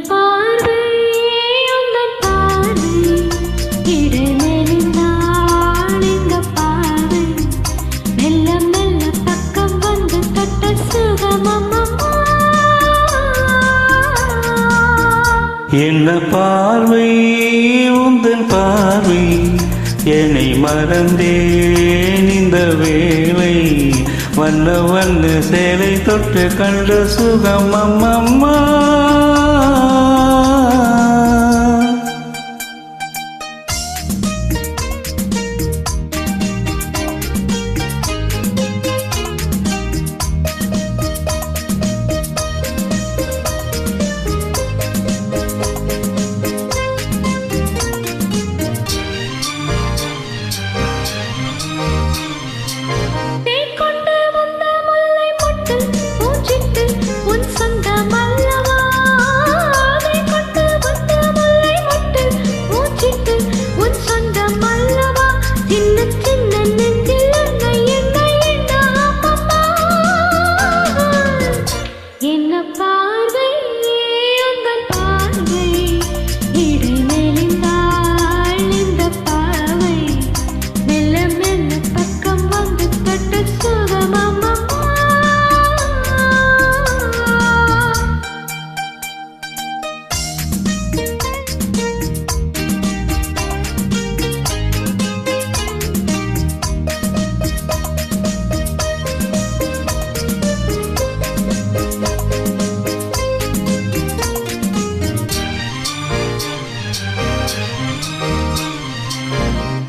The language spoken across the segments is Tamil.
பார்வை உந்தன் பார்வை இடமெறிந்தாள் இந்த பார்வை மெல்ல மெல்ல பக்கம் வந்து தொட்ட சுகமம்மா என்ன பார்வை உந்தன் பார்வை என்னை மறந்தேன் இந்த வேளை வண்ண வண்ண சேலை தொட்டு கண்ட சுகம் அம்மம்மா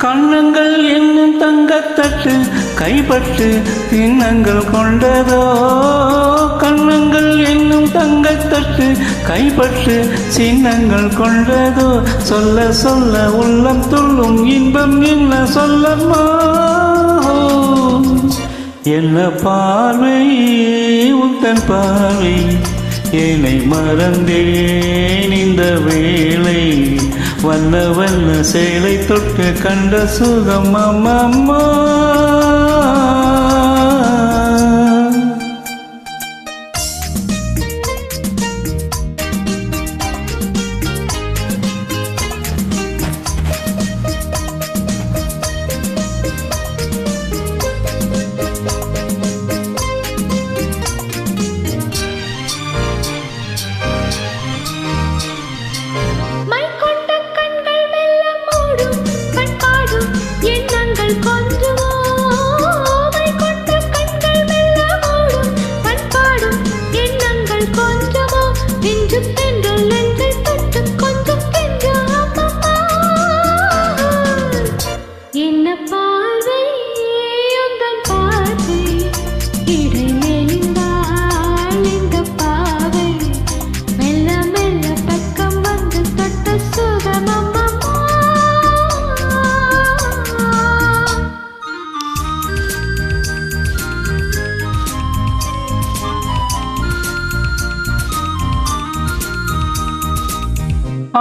கண்ணங்கள் என்னும் தங்கத்தட்டு கைப்பட்டு சின்னங்கள் கொண்டதோ கண்ணங்கள் என்னும் தங்கத்தட்டு கைப்பட்டு சின்னங்கள் கொண்டதோ சொல்ல சொல்ல உள்ளம் துள்ளும் இன்பம் என்ன சொல்லம்மா என்ன பார்வை உந்தன் பார்வை என்னை மறந்தேன் இந்த வேளை வண்ண வண்ண சேலை தொட்டு கண்ட சுகம் அம்மம்மா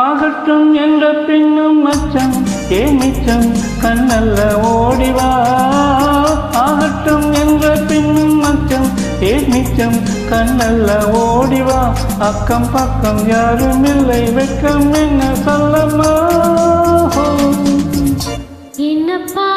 ஆகட்டும் என்ற பின்னும் மச்சம் ஏமிச்சம் கண்ணல்ல ஓடிவா ஆகட்டும் என்ற பின்னும் மச்சம் ஏமிச்சம் கண்ணல்ல ஓடிவா அக்கம் பக்கம் யாரும் இல்லை வெட்கம் என்ன சொல்லம்மா என்னப்பா